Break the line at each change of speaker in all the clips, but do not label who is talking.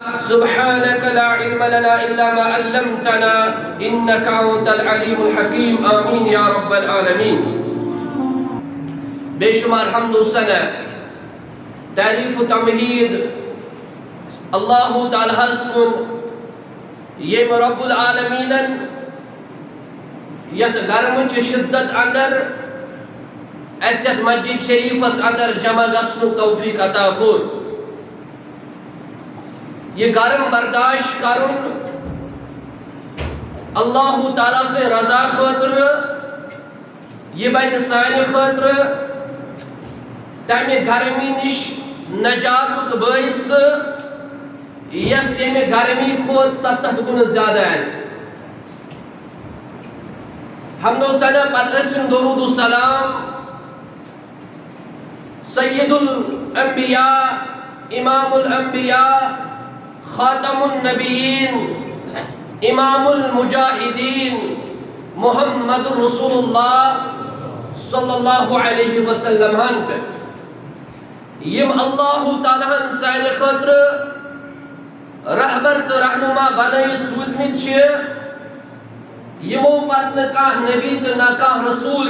سبحانك لا علم لنا إلا ما علمتنا إنك أنت العليم الحكيم آمين يا رب العالمين. بے شمار حمد و ثنا تعریف و تمہید اللہ تعالیٰ کن یم رب العالمین یت گرم چہ شدت اندر اس یت مسجد شریفس اندر جمع گژھنُک توفیق عطا کور. یہ گرم برداشت کرن اللہ تعالیٰ سے رضا خاطر یہ بن سانہ خاطر تمہ گرمی نش نجاتک باعث یس یمہ گرمی کھوت 70 گن زیادہ اس. حمد و ثنا پتہ درود و سلام سید الانبیاء امام الانبیاء خاتم النبیین امام المجاہدین محمد رسول اللہ صلی اللہ علیہ وسلم پہ یم اللہ تعالیٰ سانہ خاطر رہبر تو رہنما بنائی سوزمت چھ یمو پتہ نہ کانٛہہ نبی تو نہ کانٛہہ رسول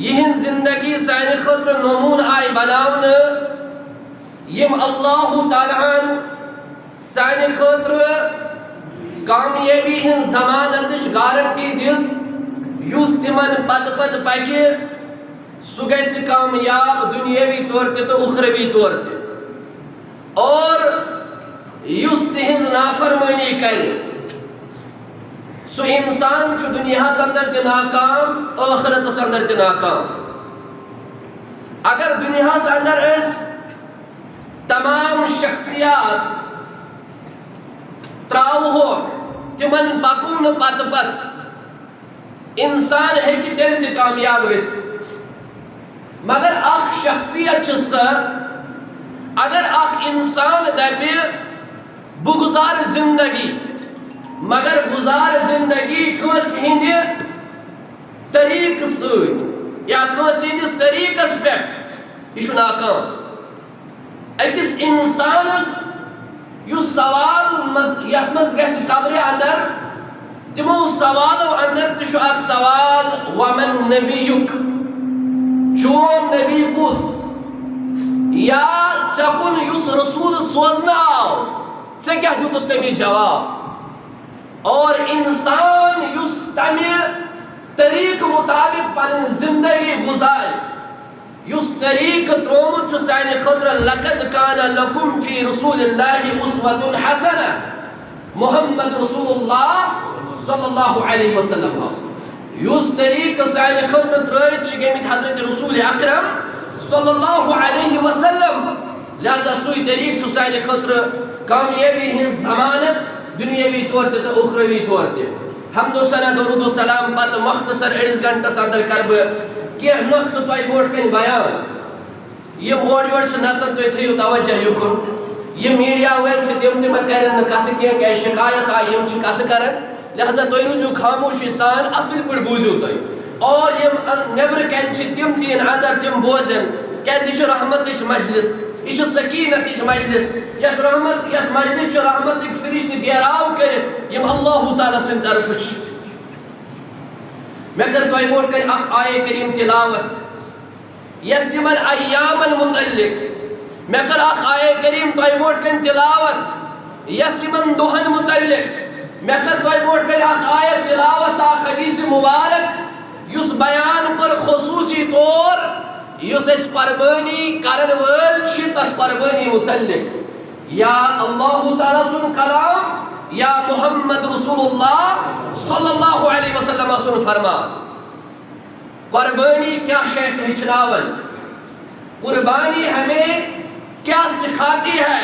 یہن زندگی سانہ خاطر نمون آئی بناون یم اللہ تعالیٰ سانہ خاطر کامیابی ہن ضمانتچ گارنٹی دِژ یُس تمن پتہ پتہ پکہ سہ گژھِ کامیاب دنیاوی طور تہ تو اخروی طور تہ اور یُس تہنز نافرمانی کرِ سو انسان چھ دنیاہس اندر تہ ناکام آخرتس اندر تہ ناکام. اگر دنیاہس اندر اس تمام شخصیات تراوہوک تمن پکون پتہ پتہ انسان ہیکہ تیل تہ کامیاب گژھِتھ. مگر اخ شخصیت چھ سہ اگر اخ انسان دپہ بہ گزار زندگی مگر گزار زندگی کٲنٛسہِ ہٕنٛدِ طریقہٕ سۭتۍ یا کٲنٛسہِ ہٕنٛدِس طریقس پٮ۪ٹھ یہِ چھُ ناکام. أکِس انسانس یُس سوال یتھ منٛز گژھِ قبرِ اندر تمو سوالو اندر تہ چھُ اکھ سوال ومن نبیُک چون نبی کُس یا ژےٚ کُن یُس رسول سوزنہٕ آو ژےٚ کیٛاہ دِتُتھ تٔمِس جواب. اور انسان یُس تمہ طریقہٕ مطابق پنٕنۍ زندگی گزارِ یُس طریقہٕ ترومُت چھُ سانہ خٲطرٕ لقد کان لکم فی رسول اللہ اسوۃ حسنہ محمد رسول اللہ صلی اللہ علیہ وسلم یُس طریقہٕ سانہ خٲطرٕ ترٲیِتھ چھِ گٔمٕتۍ حضرت رسول اکرم صلی اللہ علیہ وسلم. لہذا سُے طریقہٕ چھُ سانہ خٲطرٕ کامیابی ہٕنٛز ضمانت دنیاوی طور تہ تو اخروی طور تہ. حمد و ثنا درود و سلام پتہ مختصر أڑِس گھنٹس اندر کر بہ کینٛہہ نقطہٕ تۄہہِ برونٛٹھ کَنہِ بیان. یم اورٕ یورٕ چھِ نژان تُہۍ تھٲیِو توجہ یُکُن. یم میڈیا وٲلۍ چھِ تِم تہِ مہ کَرن نہٕ کتھٕ کینٛہہ کیٛازِ شکایت آیہِ یم چھِ کتھٕ کران. لہذا تُہۍ روٗزِو خاموشی سان اصل پٲٹھۍ بوٗزِو تُہۍ اور یم نیبرٕ کَنہِ چھِ تِم تہِ یِن اندر تِم بوزن کیٛازِ یہِ چھُ رحمتٕچ مجلس یہ سکینتٕچ مجلس یتھ مجلس چھ رحمتٕکۍ فرشتہٕ گیراو کٔرِتھ یم اللہ تعالیٰ سٕنٛدِ طرفہٕ چھِ. مےٚ کٔر تۄہہِ برونٛٹھ کَنہِ اکھ آیے کریٖم تلاوت یس یمن ایامن متعلق مےٚ کٔر اکھ آیے کریٖم تۄہہِ برونٛٹھ کَنہِ تلاوت یس یمن دۄہن متعلق مےٚ کٔر تۄہہِ برونٛٹھ کَنہِ اکھ آیت تلاوت اکھ حدیث مبارک یُس بیان کوٚر خصوصی طور یُس أسۍ قربٲنی کرن وٲلۍ چھِ تتھ قربٲنی متعلق یا اللہ تعالیٰ سُنٛد کلام یا محمد رسول اللہ صلی اللہ علیہ وسلم سُنٛد فرمان. قربانی کیا چھِ اَسہِ ہیٚچھناوان قربانی ہمیں کیا سکھاتی ہے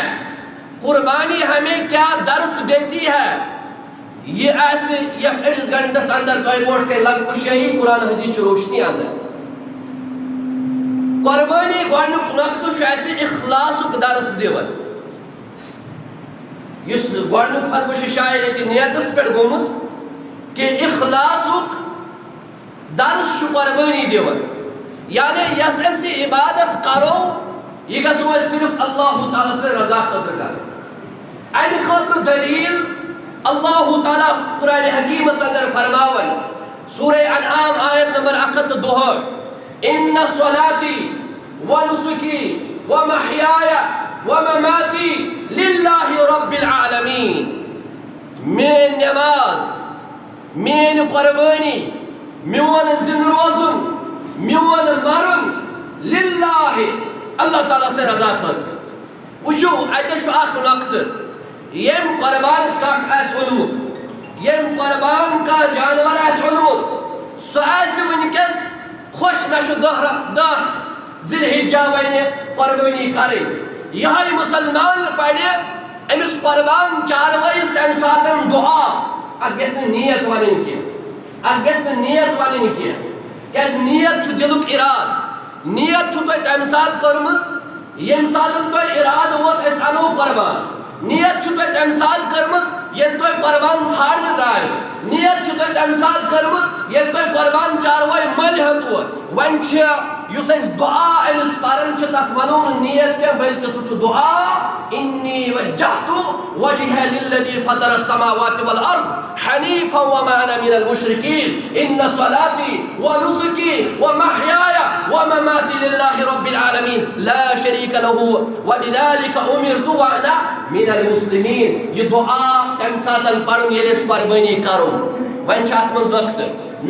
قربانی ہمیں کیا درس دیتی ہے. یہ آسہِ یتھ أڑِس گھنٹس اندر تۄہہِ برونٛٹھ کَنہِ لگ کُشٲیی قرآن حدیث چہِ روشنی اندر. قربانی گۄڈنیُک نقطہٕ چھُ اَسہِ اخلاصُک درس دِوان. یُس گۄڈنیُک خطبہٕ چھُ شاید ییٚتہِ نیتس پٮ۪ٹھ گوٚمُت کہ اخلاصُک درس چھُ قربانی دِوان. یعنی یس أسۍ عبادت کرو یہ گژھو أسۍ صرف اللہ تعالیٰ سے رضا خٲطرٕ کرٕنۍ. امہ خاطر دلیل اللہ تعالیٰ قرآن حکیم اندر فرماون سورہ انعام آیت نمبر 102 ان صلاتی ونسکی ومحیایا ومماتی للہ رب العالمین مین نماز مین قربانی میون زند روزن میون مرن للہ اللہ تعالیٰ سے رضا خاطر وچو اتش اخ نقطہ یم قربان کٹ آس اونمت یم قربان کا جانور آس اونمت سو آس ونکس خوش مشو دہ ذی الحجہ ون قربانی کریں یہ مسلمان پڑے امس قربان چاروائیس تمہ سات دعا ات گھس نیت ون کی ات گھس نیت ون کی کیاز نیت دلک اراد نیت تمہ سات کرمز یم سات تہ اراد ووت اس انو قربان نیت تمہ سات کرمز یل تہ قربان ژھانڈ درائے نیت تمہ سات کرمز یل تہ قربان چاروائے مل ہت ووت ون یس اس دعا امس پرن تک ونو نیت کی بلکہ سہ دعا انی وجہت وجہ للذی فطر السماوات والارض حنیفا وما انا من المشرکین ان صلاتی ونسکی ومحیای ومماتی للہ رب العالمین لا شریک له وبذلک امرت وانا من المسلمین یہ دعا تمہ ساتن پرن یل اس قربانی کرو ون ات مز وقت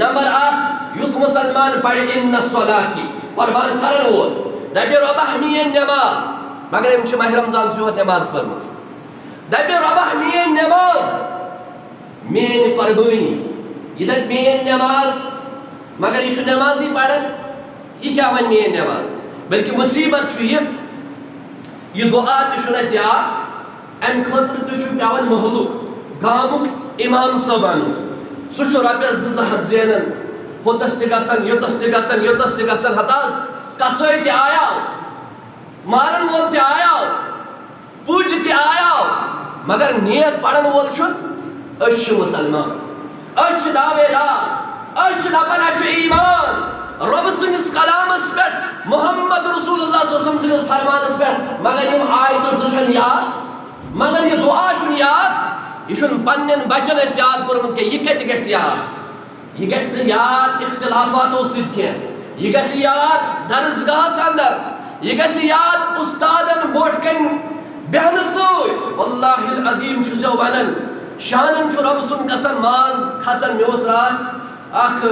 نمبر 1 یس مسلمان پڑھ ان صلاتی قربان کرن وول دپہ ربہ مین نماز مگر ام ماہ رمضان سیوت نماز پرمز دپہ ربہ مین نماز مین قربانی یہ دپ مین نماز مگر یہ نماز ہی پڑھن یہ کیا ون مین نماز بلکہ مصیبت یہ دعا تہ یاد ام خاطر تہ پیوان محلک گامک امام صاحب انو سہ رۄپیس 200 زینن ہوتس تہ گژھان یوتس تہ گژھان یوتس تہ گژھان ہتاس کسٲے تہ آیاو مارن وول تہ آیاو پُج تہ آیاو مگر نیت پڑھن وول چھُنہٕ أسۍ چھِ مسلمان أسۍ چھِ دعوے دار أسۍ چھِ دپان اَسہِ چھُ ایمان رب سٕنٛدِس کلامس پٮ۪ٹھ محمد رسول اللہ صلی اللہ علیہ وسلم سٕنٛدِس فرمانس پٮ۪ٹھ مگر یِم آیتہٕ زٕ چھنہٕ یاد مگر یہ دعا چھُنہٕ یاد یہ چھُنہٕ پننٮ۪ن بچن اَسہِ یاد کوٚرمُت کینٛہہ یہِ کتہِ گژھِ یاد یہ گژھِ نہٕ یاد اختلافاتو سۭتۍ کینٛہہ یہ گژھِ یاد درسگاہس اندر یہ گژھِ یاد استادن برونٛٹھ کَنۍ بیہنہٕ سۭتۍ واللہ العظیٖم چھُس یو ونان شانن چھُ رب سُنٛد گژھان ماز کھسان مےٚ اوس راتھ اکھ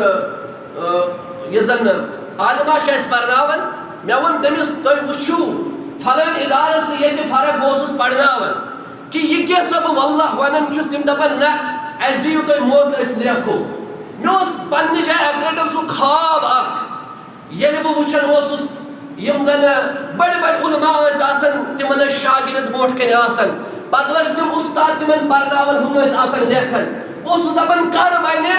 یہِ زن عالما چھِ اَسہِ پرناوان مےٚ ووٚن تٔمِس تُہۍ وٕچھِو فلٲنۍ ادارس تہٕ ییٚتہِ فرق بہٕ اوسُس پرناوان کہ یہ کیسا بہٕ واللہ ونان چھُس تِم دپان نہ اَسہِ دِیِو تُہۍ موقعہٕ أسۍ لیکھو مےٚ اوس پننہِ جایہِ اکہِ لٹہِ سُہ خواب اکھ ییٚلہِ بہٕ وٕچھان اوسُس یِم زن بڑِ بڑِ علما ٲسۍ آسان تِمن ٲسۍ شاگرد برونٛٹھ کَنۍ آسان پتہٕ ٲسۍ تِم استاد تِمن پرناوان ہُم ٲسۍ آسان لیکھان بہٕ اوسُس دپان کر بنہِ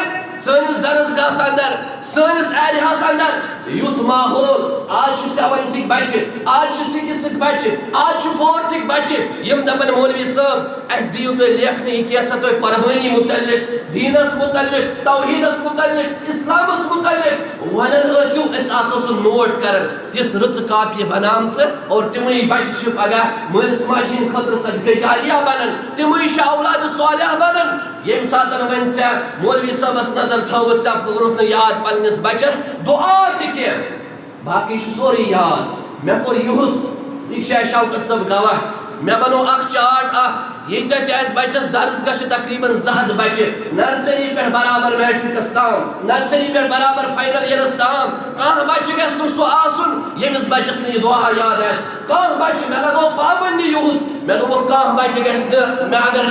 سٲنِس درسگاہس اندر سٲنِس ایریاہس اندر یُتھ ماحول آز چھُ 7th بچہِ آز چھُ 6th بچہِ آز چھُ 4th بچہِ یِم دپان مولوی صٲب اَسہِ دِیِو تُہۍ لیکھنہٕ یہِ کینٛژھا تُہۍ قۄربٲنی متعلق دیٖنس متعلق توحیٖدس متعلق اسلامس متعلق ونان ٲسِو أسۍ آسو سُہ نوٹ کران تِژھ رٕژٕ کاپی بنامژٕ اور تِمٕے بچہِ چھِ پگاہ مٲلِس ماجہِ ہِنٛدِ خٲطرٕ صدقہ جاریہ بنان تِمٕے چھِ اولادِ صالحہ بنان ییٚمہِ ساتہٕ وۄنۍ ژےٚ مولوی صٲبس نظر تھٲوٕژ ژےٚ کوٚرُتھ نہٕ یاد پننِس بچس دعا تہِ کینٛہہ باقٕے چھُ سورُے یاد مےٚ کوٚر یِہُس یہِ چھِ اَسہِ شوکت صٲب گواہ مےٚ بنوو اکھ چاٹ اکھ ییٚتٮ۪تھ تہِ اَسہِ بچس درسگاہ چھِ تقریٖبن 200 بچہِ نرسری پٮ۪ٹھ برابر میٹرکس تام نرسری پٮ۪ٹھ برابر فاینل ییرس تام کانٛہہ بچہِ گژھِ نہٕ سُہ آسُن ییٚمِس بچس نہٕ یہِ دعا یاد آسہِ کانٛہہ بچہِ مےٚ لگوو پابنٛدی یِہُس مےٚ دوٚپُکھ کانٛہہ بچہِ گژھِ نہٕ مےٚ اگر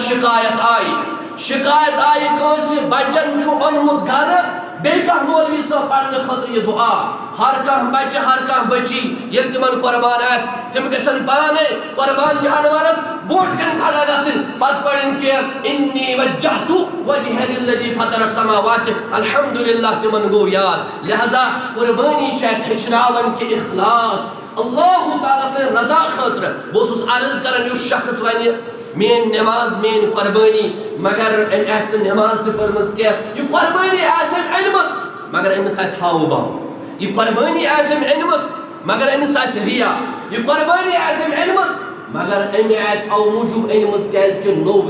شکایت آیہِ کٲنٛسہِ بچن چھُ اوٚنمُت گرٕ بیٚیہِ کانٛہہ مولوی صٲب پرنہٕ خٲطرٕ یہِ دعا ہر کانٛہہ بچہِ ہر کانٛہہ بچی ییٚلہِ تِمن قۄربان آسہِ تِم گژھن پانے قۄربان جانورس برونٛٹھ کَنۍ کھڑا گژھٕنۍ پتہٕ پرٕنۍ کہِ انی وجہت وجہ للذی فطر السماوات الحمدللہ تِمن گوٚو یاد لہذا قربٲنی چھِ اَسہِ ہیٚچھناوان کہِ اخلاص اللہ تعالیٰ سٕنٛدِ رضا خٲطرٕ بہٕ اوسُس عرض کران یُس شخص ونہِ مین نماز مین قربانی مگر أمۍ آسہِ نہٕ نماز تہِ پٔرمٕژ کینٛہہ یہِ قربٲنی آسہِ أمۍ أنمٕژ مگر أمِس آسہِ ہاو باو یہِ قربٲنی آسہِ أمۍ أنمٕژ مگر أمِس آسہِ ریا یہِ قربٲنی آسہِ أمۍ أنمٕژ مگر امی آس او موجوب اینمز کیاز کہ نو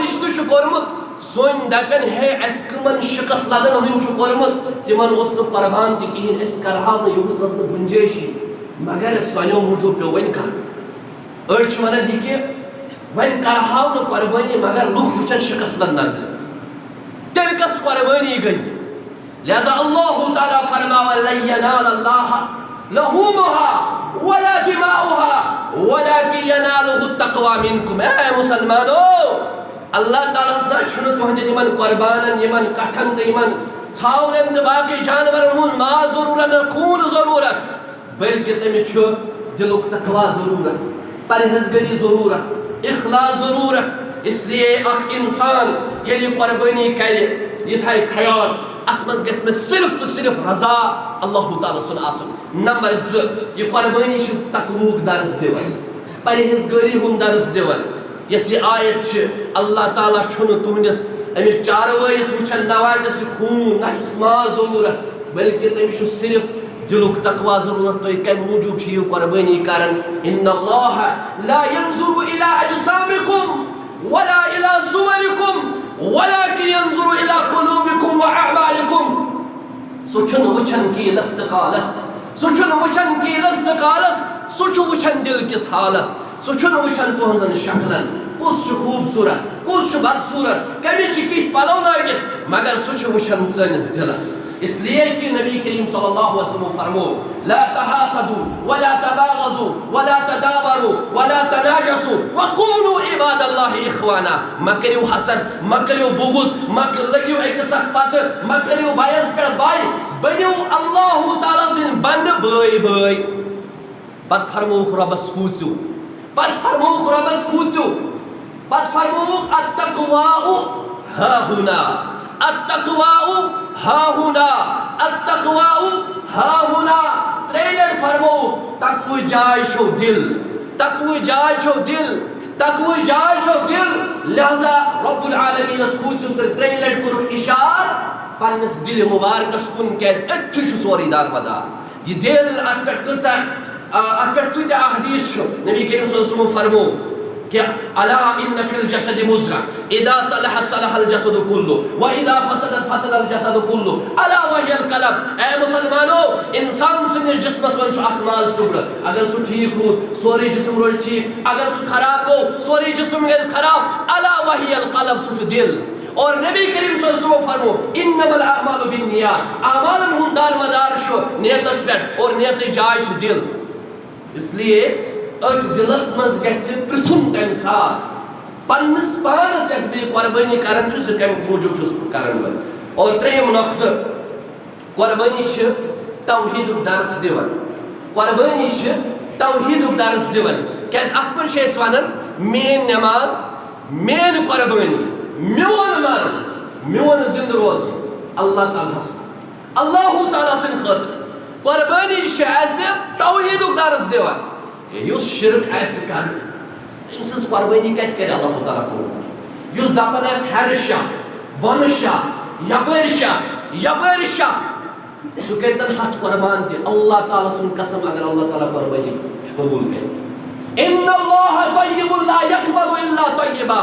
رشتہ کورمت سون دپن ہے اس کمن شکست لدن ہن کورمت تمن اس قربان تہ کہین اس کرہاو یوس اس گنجائشی مگر سونیو موجوب پہ ون کر اڑ چھ ونان یہ کہ ون کرہاو قربانی مگر لوگ وچن شکست لد نظر تیل کس قربانی گئی لہذا اللہ تعالیٰ فرماوا لن ینال اللہ لحومها ولا دماؤها ولكن يناله التقوى منكم اے مسلمانو اللہ تعالیٰ سنا چھن تہندین یمن قربانن یمن کٹھن تہ یمن ژھاولن تہ باقی جانورن ہن ما ضرورت خون ضرورت بلکہ تمس چھ دلک تقوی ضرورت پرہیزگاری ضرورت اخلاص ضرورت اس لیے اک انسان یلی قربانی کرے یہ تھائے خیال ات مز گژھِ مےٚ صرف تو صرف رضا اللہ تعالیٰ سن آسن نمبر 2 یہ قربانی چھ تقویک درس دِوان پرہیزگاری ہند درس دِوان یس یہ آیت چھ اللہ تعالیٰ چھن تہندس امس چاروائیس وچھن نوازس خون نہ چھس ماز ضرورت بلکہ تمس چھ صرف دلک تقوی ضرورت تُہۍ کمہِ موجوب چھِ یہ قربانی کران ان اللہ لا ينظر الى اجسامکم ولا الى صورکم ولكن ينظر الى قلوبكم واعمالكم سو چھن وچھن کی لستقالس سو چھن وچھن کی لستقالس سو چھ وچھن دل کس حالس سو چھن وچھن تہنزن شکلن کس چھ خوبصورت کس چھ بدصورت کمس چھ کت پلو لٲگِتھ مگر سو چھ وچھن سٲنِس دلس اس لیے کہ نبی کریم صلی اللہ علیہ وسلم فرمو لا تحاسدوا ولا تباغضوا ولا تدابروا ولا تناجسوا وقولوا عباد اللہ اخوانا ما کریو حسد ما کریو بغض ما لگیو اکس اکھ پتہ ما کریو بایس پہ بائی بنیو اللہ تعالیٰ سن بند بائی پت فرموک ربس کوچو پت فرموک التقوى ها هنا التقوى ها هنا التقوى ها هنا تریلر فرمو تقوی جائے شو دل تقوی جائے شو دل تقوی جائے شو دل لہذا رب العالمین اس کوچو تریلر کرو اشار پنس دل مبارکس کن کیس اتھر شو سوری دار مدار یہ دل اتپیٹ کتا احادیث شو نبی کریم صلی اللہ علیہ وسلم فرمو کہ الا ان فی الجسد مضغة اذا صلحت صلح الجسد كله واذا فسدت فسد الجسد كله الا وهي القلب اے مسلمانو انسان سن جسمس من اخ ماز ٹکڑ اگر سو ٹھیک ہو سوری جسم روز ٹھیک اگر سو خراب ہو سوری جسم گژھِ خراب الا وهي القلب سو دل اور نبی کریم صلی اللہ علیہ وسلم فرمو انما الاعمال بالنیات اعمالن ہند دار مدار شو نیتس پہ اور نیت جائے شو دل اس لیے ات دلس مز گژھِ پرژھُن تمہِ ساتہٕ پننس پانس یس بہٕ قربٲنی کران چھُس سُہ کمہِ موٗجوٗب چھُس بہٕ کران وۄنۍ اور ترٛیٚیِم نۄقطہٕ قربٲنی چھِ توحیٖدُک درس دِوان قربٲنی چھِ توحیٖدُک درس دِوان کیازِ اتھ منٛز چھِ أسۍ ونان میٲنۍ نٮ۪ماز میٲنۍ قربٲنی میون مرُن میون زندٕ روزُن اللہ تعالیٰ ہس اللہ تعالیٰ سٕنٛدِ خٲطرٕ قربٲنی چھِ اسہِ توحیٖدُک درس دِوان یُس شرک آسہِ کران تٔمۍ سٕنٛز قربٲنی کتہِ کرِ اللہ تعالیٰ قبوٗل یُس دپان آسہِ ہرِ شاہ بۄنہٕ شاہ یپٲرۍ شاہ سُہ کٔرتن 100 قربان تہِ اللہ تعالیٰ سُنٛد قسم اگر اللہ تعالیٰ قربٲنی قبوٗل کرِ ان اللہ طیب لا یقبل الا طیبا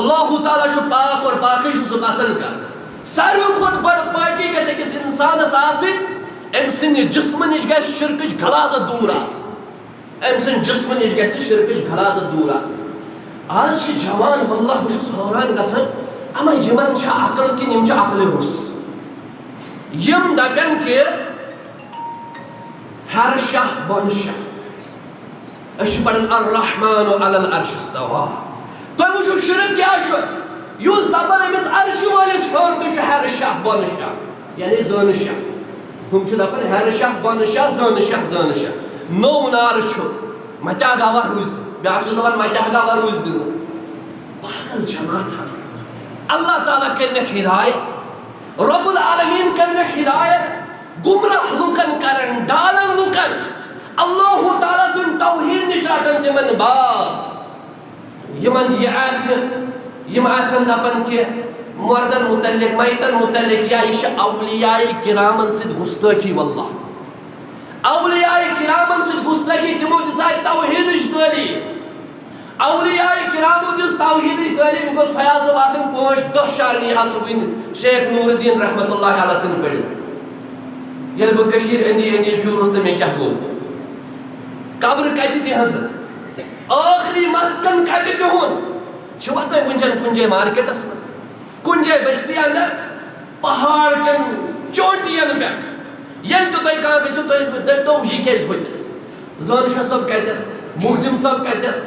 اللہ تعالیٰ چھُ پاک اور پاکٕے چھُ سُہ پسند کران ساروی کھۄتہٕ بٔڑ پٲکی گژھِ أکِس انسانس آسٕنۍ أمۍ سٕنٛدِ جسمہٕ نِش گژھِ شرکٕچ غلاظت دوٗر آسٕنۍ أمۍ سٕنٛدِ جسمہٕ نِش گژھِ شرکٕچ غلاظت دوٗر آسٕنۍ آز چھِ جوان واللہ بہٕ چھُس حٲران گژھان اما یِمن چھا عقل کِنہٕ یِم چھِ عقلہِ روٚس یِم دپن کہِ ہر شاہ بۄنہٕ شاہ أسۍ چھِ پران الرحمن علی العرش استوى تُہۍ وٕچھِو شرک کیٛاہ چھُ یُس دپان أمِس عرشہِ وٲلِس ہیوٚر تہِ چھُ ہر شاہ بۄنہٕ شاہ یعنی زٲنہٕ شاہ ہم چھِ دپان ہر شاہ بۄنہٕ شاہ زٲنہٕ شاہ نوٚو نعرٕ چھُ متیٛاہ گواہ روٗزِ بیٛاکھ چھُس دپان متیٛاہ گواہ روٗزِ دِنہٕ پاگل جماعتھا اللہ تعالیٰ کٔرنکھ ہدایت رب العالمین کٔرنکھ ہدایت گمراہ لُکن کرن ڈالن لُکن اللہ تعالیٰ سُنٛد توحیٖد نِش رٹن تِمن باز یِمن یہِ آسہِ یِم آسن دپان کہِ مردن متعلق میتن متعلق یا یہ اولیاء کرامن سۭتۍ گستٲخی واللہ اولیاء کرامن سے گستگی تمو دِژاے توحیدٕچ تعلیٖم اولیاء کرامو دِژ توحیدٕچ تعلیٖم گوٚژھ فیاض صٲب آسٕنۍ 5-10 شارنی حظ وٕنۍ شیخ نور الدین رحمۃ اللہ علیہ سٕنٛدۍ پٔرِتھ ییٚلہِ بہٕ کٔشیٖر أنٛدی أنٛدی پھیوٗرُس تہٕ مےٚ کیٛاہ گوٚو قبر کتہِ تِہنٛز ٲخری مسکن کتہِ تِہُنٛد چھُوا تۄہہِ وٕنۍکٮ۪ن کُنہِ جایہِ مارکیٹس منٛز کُنہِ جایہِ بستی اندر پہاڑ کٮ۪ن چوٹین پٮ۪ٹھ ییٚلہِ تہِ تۄہہِ کانٛہہ گٔژھِو تُہۍ دٔپتو یہِ کیٛازِ ؤتِس زٲن شاہ صٲب کتٮ۪س مخدم صٲب کتٮ۪س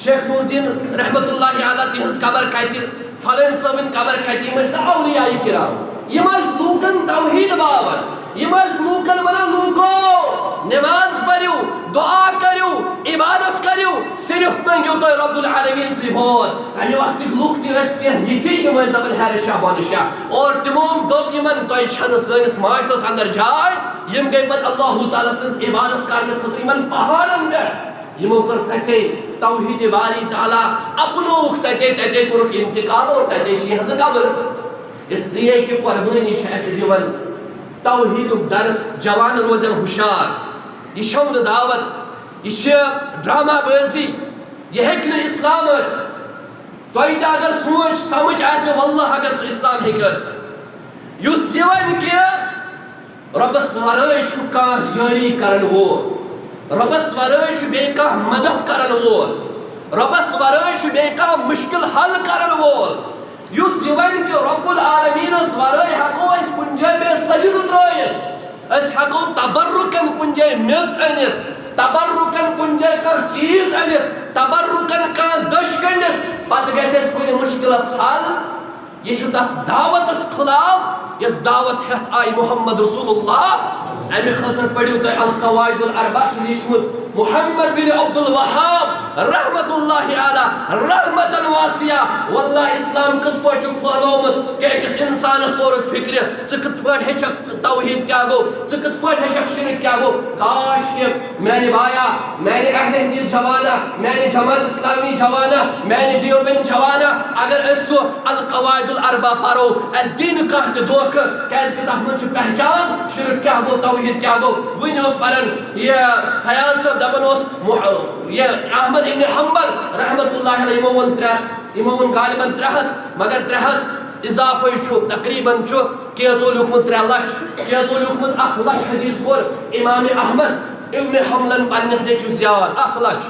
شیخ نور الدین رحمۃ اللہ علیہ تِہنٛز قبر کتہِ فلٲنۍ صٲبٕنۍ قبر کتہِ یِم ٲسۍ نہٕ اولیاء کرام یِم ٲسۍ لوٗکن توحیٖد باور یِم ٲسۍ لوٗکن ونان لوٗکو نماز پٔرِو دعا کٔرِو عبادت کٔرِو صرف منٛگِو تُہۍ رب العالمیٖن سٕے ہوت امہِ وقتٕکۍ لُکھ تہِ ٲسۍ کینٛہہ یِتھی یِم ٲسۍ دپان ہیرِ شاہ بۄنہٕ شاہ اور تِمو دوٚپ یِمن تۄہہِ چھنہٕ سٲنِس معاشرس اندر جاے یِم گٔے پتہٕ اللہ تعالیٰ سٕنٛز عبادت کرنہٕ خٲطرٕ یِمن پہاڑن پٮ۪ٹھ یِمو کٔر تتے توحیٖدِ باری تعالیٰ اپنووُکھ تتے کوٚرُکھ انتقال اور تتے چھِ یِہنٛزٕ قبر اس لیے کہ قربٲنی چھِ اَسہِ دِوان توحیٖدُک درس جوان روزن ہُشار یہ چھو نہٕ دعوت یہ چھِ ڈرامہ بٲزی یہ ہیٚکہِ نہٕ اسلام ٲسِتھ تۄہہِ تہِ اگر سونٛچ سمجھ آسہِ واللہ اگر سُہ اسلام ہیٚکہِ ٲسِتھ یُس یہِ وَنہِ کہِ رۄبس ورٲے چھُ کانٛہہ یٲری کرن وول رۄبس ورٲے چھُ بیٚیہِ کانٛہہ مدد کرن وول رۄبس ورٲے چھُ بیٚیہِ کانٛہہ مُشکل حل کرن وول یُس یہِ وَنہِ کہِ رب العالمیٖنس ورٲے ہٮ۪کو أسۍ کُنہِ جایہِ بیٚیہِ سجدٕ ترٲیِتھ أسۍ ہٮ۪کو تبرُکن کُنہِ جایہِ میٚژ أنِتھ تبرُکن کُنہِ جایہِ کانٛہہ چیٖز أنِتھ تبرُکن کانٛہہ دٔچھ گٔنڈِتھ پتہٕ گژھِ اَسہِ کُنہِ مُشکلس حل یہ چھُ تتھ دعوتس خلاف یۄس دعوت ہٮ۪تھ آیہِ محمد رسول اللہ امہِ خٲطرٕ پٔرِو تُہۍ القواعد الاربع چھِ لیٖچھمٕژ محمد بن عبد الوہاب رحمت اللہ علیہ رحمتن واسعہ واللہ اسلام کِتھ پٲٹھۍ چھُکھ پھٔہلومُت کہ أکِس انسانس تورُکھ فکرِ ژٕ کِتھ پٲٹھۍ ہیٚچھکھ توحیٖد کیٛاہ گوٚو ژٕ کِتھ پٲٹھۍ ہیٚچھکھ شرک کیٛاہ گوٚو کاش کہِ میانہِ بایا میانہِ اہلِ حدیث جوانا میانہِ جماعت اسلامی جوانا میانہِ دیوبند جوانا اگر أسۍ سُہ القواعد الاربع پرو اَسہِ دی نہٕ کانٛہہ تہِ دھوکہٕ کیٛازِ کہِ تتھ منٛز چھُ پہچان شرک کیٛاہ گوٚو توحیٖد کیٛاہ گوٚو وٕنۍ اوس پران یہِ فیاض صٲب دپان اوس یہ احمد ابن حنبل رحمت اللہ علیہ یِمو ووٚن غالباً 300 مگر 300 اضافے چھُ تقریٖباً چھُ کینٛژو لیوٗکھمُت 3 لچھ کینٛژو لیوٗکھمُت 1 لچھ حدیٖث کوٚر امام احمد ابن حنبلن پننِس نیٚچوِس یاد 1 لچھ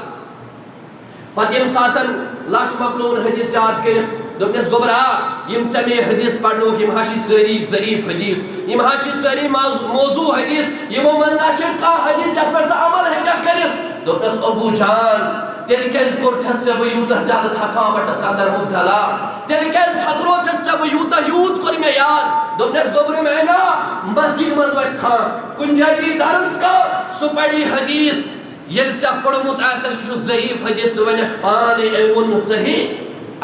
پتہٕ ییٚمہِ ساتہٕ لچھ مۄکلووُن حدیٖث یاد کٔرِتھ دوٚپنس گوٚبرا یِم ژےٚ مےٚ حدیٖث پرنووُکھ یِم حظ چھِ سٲری ضعیٖف حدیٖث یِم حظ چھِ سٲری موضوٗع حدیٖث یِمو منٛز نہ چھُ کانٛہہ حدیٖث یتھ پٮ۪ٹھ ژٕ عمل ہیٚککھ کٔرِتھ دوٚپنس ابوٗ جان تیٚلہِ کیٛازِ کوٚرتھس ژےٚ بہٕ یوٗتاہ زیادٕ تھکاوٹس اندر مُبتلا تیٚلہِ کیٛازِ تھکرووتھس ژےٚ بہٕ یوٗت کوٚر مےٚ یاد دوٚپنس گوٚبرٕ میانا مسجد منٛز واتہِ کانٛہہ کُنہِ جایہِ دی درس کانٛہہ سُہ پرِ حدیٖث ییٚلہِ ژےٚ پوٚرمُت آسہِ سُہ چھُ ضعیٖف حدیٖث ژٕ ونکھ پانے أمۍ ووٚن نہٕ صحیح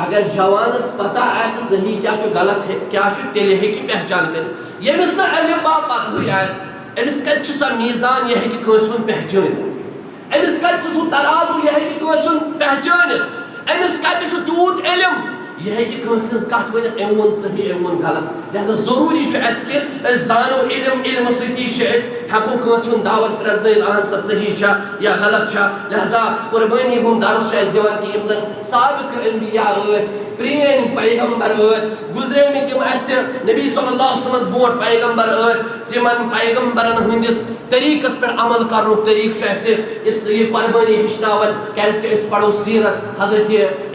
اگر جوانس پتہ آسہِ صحیح کیٛاہ چھُ غلط کیٛاہ چھُ تیٚلہِ ہیٚکہِ پہچان کٔرِتھ ییٚمِس نہٕ الف با پتہٕے آسہِ أمِس کتہِ چھُ سۄ میٖزان یہِ ہیٚکہِ کٲنٛسہِ ہُنٛد پہچٲنِتھ أمِس کتہِ چھُ سُہ ترازُو یہِ ہیٚکہِ کٲنٛسہِ ہُنٛد پہچٲنِتھ أمِس کتہِ چھُ تیوٗت علم یہِ ہیٚکہِ کٲنٛسہِ ہٕنٛز کتھ ؤنِتھ أمۍ ووٚن صحیح أمۍ ووٚن غلط لہذا ضروٗری چھُ اَسہِ کہِ أسۍ زانو علمہٕ سۭتی چھِ أسۍ ہٮ۪کو کٲنٛسہِ ہُنٛد دعوت پرٛزنٲیِتھ اہن سا صحیح چھا یا غلط چھا لہذا قربٲنی ہُنٛد درس چھُ اَسہِ دِوان کہِ یِم زن سابقہٕ انبیا ٲسۍ پرٛٲنۍ پیغمبر ٲسۍ گُزریمٕتۍ یِم اَسہِ نبی صلی اللہ علیہ وسلمس برونٛٹھ پیغمبر ٲسۍ تِمن پیغمبرن ہٕنٛدِس طریٖقس پٮ۪ٹھ عمل کرنُک طریٖقہٕ چھُ اَسہِ یہِ قربٲنی ہیٚچھناوان کیٛازِ کہِ أسۍ پرو سیٖرت حضرت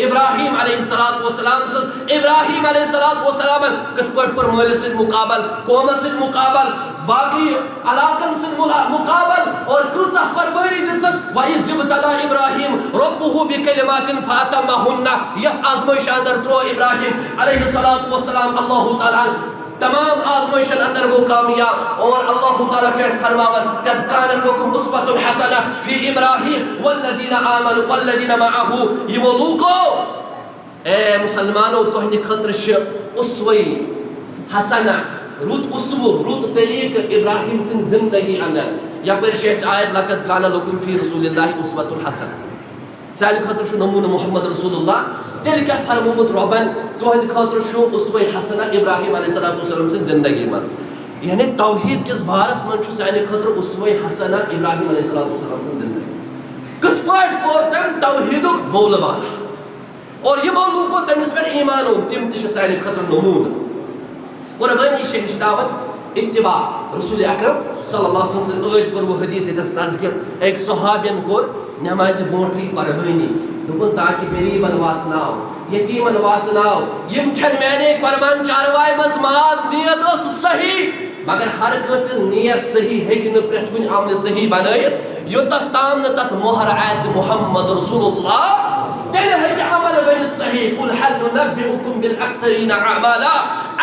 ابراہیم علیہ الصلوۃ والسلام سٕنٛز ابراہیم علیہ الصلوۃ والسلامن کِتھ پٲٹھۍ کوٚر مٲلِس سۭتۍ مُقابل قومس سۭتۍ مُقابل باقٕے علاقن سۭتۍ مُقابل اور کۭژاہ قربٲنی دِژٕکھ وَإِذِ ابْتَلَىٰ إِبْرَاهِيمَ رَبُّهُ بِكَلِمَاتٍ فَأَتَمَّهُنَّ یتھ آزمٲیشہِ اندر ترٛوو ابراہیم علیہ الصلوۃ والسلام اللہ تعالیٰ تمام آزمائشن اندر گو کامیاب اور اللہ تعالیٰ چھُ اَسہِ فرماوان قَدْ كَانَ لَكُمْ أُسْوَةٌ حَسَنَةٌ فِي إِبْرَاهِيمَ وَالَّذِينَ آمَنُوا وَالَّذِينَ مَعَهُ یِمو لوٗکو اے مُسلمانو تُہنٛدِ خٲطرٕ چھِ اُسوَے حسنہ رُت اُسوٕ رُت طریٖقہٕ ابراہیم سٕنٛدِ زندگی اندر یپٲرۍ چھِ اَسہِ آیت لَقَدْ كَانَ لَكُمْ فِي رسوٗلِ اللہِ أُسوَةٌ حَسَنَةٌ سانہِ خٲطرٕ چھُ نموٗنہٕ محمد رسول اللہ تیٚلہِ کیٛاہ فرمومُت رۄبن تُہنٛدِ خٲطرٕ چھُ اُسوَے حسنہ ابراہیم علیہ الصلوۃ والسلام سٕنٛدِ زندگی منٛز یعنی توحید کس بارس من سانہ خطر اسوہ حسنہ ابراہیم علیہ السلام سن زندگی کت پاٹ کور تم توحید بول بالا اور یمو لوکو تمس پہ ایمان اون تم تہ سانہ خطر نمون قربانی چھ ہچناون اتباع رسول اکرم صلی اللہ علیہ وسلم عید کور وہ حدیث تذکر ایک صحابین کور نماز برونٹھے قربانی دپن تاکہ غریبن واتناو یتیمن واتناو یم کھن میانے قربان چاروائے مز ماز نیت اس صحیح مگر ہر کس نیت صحیح ہیکہ نہ پرٛٮ۪تھ کُنہِ عمل صحیح بنٲیِتھ یوٚتتھ تام نہٕ تتھ مۄہر آسہِ محمد رسول اللہ تیٚلہِ ہیٚکہِ عمل بٔنِتھ صحیح قل هل ننبئكم بالاكثرين اعمالا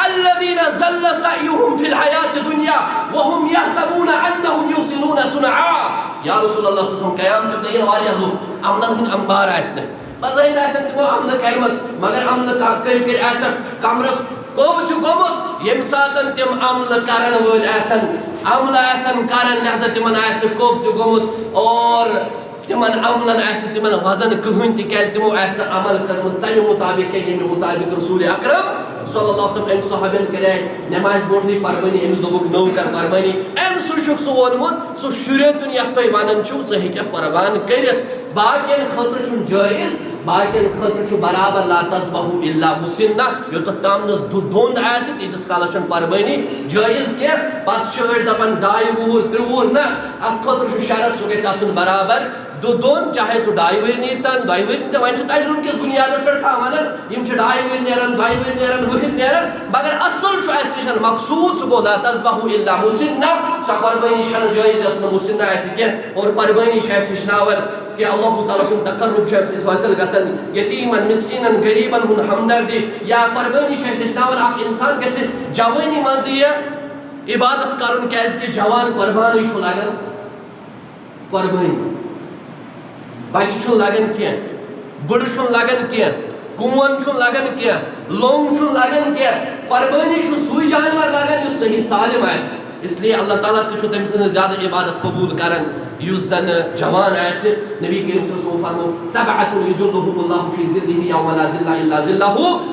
الذين ضل سعيهم في الحياة الدنيا وهم يحسبون انهم يحسنون صنعا یا رسول اللہ صلی اللہ علیہ وسلم قیامت دین واریاہ لوگ عملن ہند انبار آسن بظاہر آسن تمو عمل کرمت مگر عمل کر آسن کمرس کوب تہ گومت یم ساتن تم عمل کرن ول آسن عمل آسن کرن لہذا تمن آس کوب تہ گومت اور تمن عملن آس تمن وزن کہین تکیاز تمو آس عمل کرمز تمہ مطابق یمہ مطابق رسول اکرم صلی اللہ علیہ وسلم ام صحابین کرے نماز برونٹھے قربانی امس دوبک نو کر قربانی ام سہ سہ وونمت سہ شریعتن یتھ تُہۍ ونان چھو ژٕ ہیٚککھ قربان کٔرِتھ باقین خٲطرٕ چھُنہٕ جٲیز باقین خٲطرٕ چھُ برابر لا تذبحوا الا مسنہ یوٚتتھ تام نہٕ دۄند آسہِ تیٖتِس کالس چھنہٕ قربانی جٲیز کینٛہہ پتہٕ چھِ أڑۍ دپان 2 وُہُر 3 وُہُر نہ اتھ خٲطرٕ چھُ شرط سُہ گژھِ آسُن برابر دون چاہے سو 2 ؤری نیرتن 2 ؤری تہ وۄنۍ چھُ تجربہٕ کِس بُنیادس پٮ۪ٹھ کانٛہہ ونان یِم چھِ 2 ؤری نیران 2 ؤری نیران ؤہٕرۍ نیران مگر اصل چھُ اسہِ نِش مقصوٗد سُہ گوٚو لا تذبحوا الا مسنہ سۄ قربٲنی چھنہٕ جٲیز یۄس نہٕ مسنہ آسہِ کینٛہہ اور قربٲنی چھِ اسہِ ہیٚچھناوان کہ اللہ تعالیٰ سُنٛد تقرب چھُ امہِ سۭتۍ حٲصِل گژھان یتیٖمن مسکیٖنن غریٖبن ہُنٛد ہمدردی یا قربٲنی چھِ اسہِ ہیٚچھناوان اکھ انسان گژھِ جوٲنی منٛز یہِ عبادت کرُن کیازکہِ جوان قربانٕے چھُ لگان قربٲنی بچہ چھُنہٕ لگان کینٛہہ بٕڑٕ چھُنہٕ لگان کینٛہہ کوٗن چھُنہٕ لگان کینٛہہ لوٚنٛگ چھُنہٕ لگان کینٛہہ قربٲنی چھُ سُے جانور لگان یُس صحیح سالم آسہِ اس لیے اللہ تعالیٰ تہِ چھُ تٔمۍ سٕنٛز زیادٕ عبادت قبوٗل کران یُس زن جوان آسہِ نبی کریم صلی اللہ علیہ وسلم فرمو 7 یظلهم اللہ فی ظلہ یوم لا ظل الا ظلہ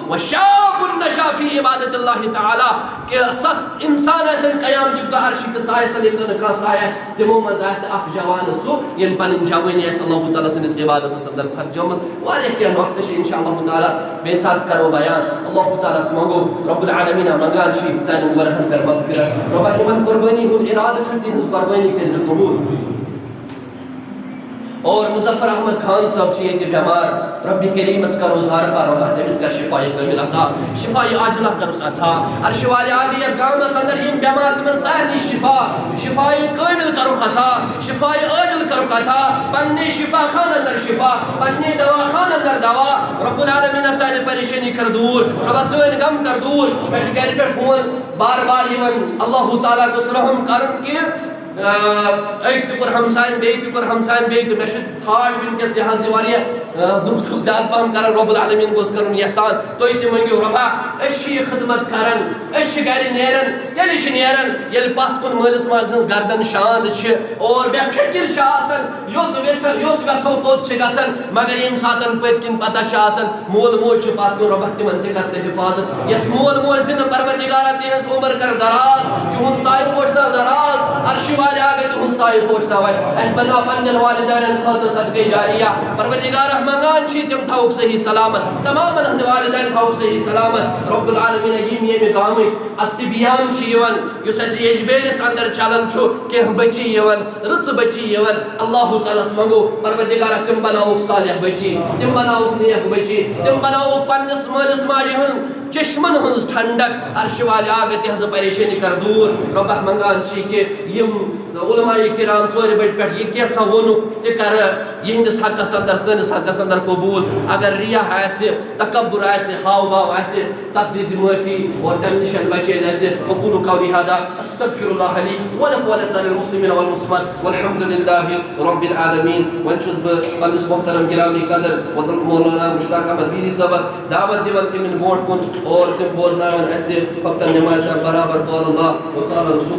وشاب نشا فی عبادت اللہ تعالیٰ کہ 7 انسان آسن قیامتُک دۄہ عرشہِ کِس سایس تل ییٚمہِ دۄہ نہٕ کانٛہہ سایہِ آسہِ تِمو منٛز آسہِ اکھ جوان سُہ ییٚمۍ پنٕنۍ جوٲنی آسہِ اللہ تعالیٰ سٕنٛدِس عبادتس اندر خرچٲمٕژ واریاہ کینٛہہ نۄقطہٕ چھِ انشاء اللہ تعالیٰ بیٚیہِ ساتہٕ کرو بیان اللہ تعالیٰ ہس منگو رب العالمیٖن منگان چھِ سانٮ۪ن گۄنہن کر مغفرت رۄبا یِمن قربٲنی ہُنٛد ارادٕ چھُ تِہنٛز قربٲنی کٔرزِ قبوٗل اور مظفر احمد خان صاحب چھِ ییٚتہِ بیمار ربِ کریٖمس کرو زارپار رۄبا تٔمِس کر شفایہِ کٲمِل عطا شفایہِ عاجلہ کرُس عطا عرشِ والہِ آگے یتھ گامس اندر یِم بیمار تِمن سارنٕے شفایہِ کٲمِل کرُکھ عطا شفایہِ عاجل کرُکھ عطا پننہِ شفا خان اندر شفا پننہِ دوا خان اندر دوا رب العالمیٖن سانہِ پریشٲنی کر دوٗر رۄبا سٲنۍ غم کر دوٗر مےٚ چھُ گرِ پٮ۪ٹھ فون بار بار یِوان اللہ تعالیٰ گوٚژھ رحم کرُن کہِ أکۍ تہِ کوٚر ہمساین بیٚیہِ تہِ کوٚر ہمساین بیٚیہِ تہِ مےٚ چھُ ہارٹ وٕنکیٚس یہِ حظ یہِ واریاہ دُکھ زیادٕ پہم کران رۄب العالمیٖن گوٚژھ کرُن یژھان تُہۍ تہِ منٛگِو رۄبا أسۍ چھِ یہِ خدمت کران أسۍ چھِ گرِ نیران تیٚلہِ چھِ نیران ییٚلہِ پتھ کُن مٲلِس ماجہِ ہٕنٛز گردن شاند چھِ اور بے فِکر چھِ آسان یوٚت ویژھو توٚت چھِ گژھان مگر ییٚمہِ ساتہٕ پٔتۍ کِنۍ پتہ چھِ آسان مول موج چھُ پتھ کُن رۄبا تِمن تہِ کر تہٕ حِفاظت یۄس مول موج زِندٕ پروردِگارا تِہنٛز عمر کر دراز تِہُنٛد سایہِ پوشناو دراز عرشہِ والہِ آگے تِہُنٛد سایہِ پوشناوے اَسہِ بناو پننٮ۪ن والدینن خٲطرٕ صدقے جاریہ پروردِگارہ منگان چھِ تِم تھاوُکھ صحیح سلامت تمامن ہٕنٛدۍ والدین تھاوُکھ صحیح سلامت رب العالمیٖن یِم ییٚمہِ گامٕکۍ اطبیان چھِ یِوان یُس اَسہِ یجبیرِس اندر چلان چھُ کینٛہہ بچی یِوان رٕژٕ بچی یِوان اللہ تعالیٰ ہس منگو پروردِگارہ تِم بناوُکھ صالح بچی تِم بناوُکھ نیک بچی تِم بناوُکھ پننِس مٲلِس ماجہِ ہُنٛد چشمن ہٕنٛز ٹھنڈک عرشہِ والہِ آگے تِہنٛز پریشٲنی کر دوٗر رۄبا منگان چھِ کہِ یِم علماء کرام 4 بجہِ پٮ۪ٹھ یہِ کینٛژھا ووٚنُکھ تہِ کر یِہنٛدِس حقس اندر سٲنِس حقس اندر قبوٗل اگر ریا آسہِ تکبر آسہِ ہاو باو آسہِ تتھ دِزِ معٲفی اور تمہِ نِش بچٲیِن اَسہِ وقولوا قولي هذا استغفر الله لي ولكم ولسائر المسلمين والمسلمات والحمد لله رب العالمين وۄنۍ چھُس بہٕ پننِس محترم گرامی قدر مولانا مشتاق احمد میٖری صٲبس دعوت دِوان تِمن برونٛٹھ کُن اور تِم بوزناون اَسہِ خۄفتن نمازِ برابر قول اللہ وقال رسول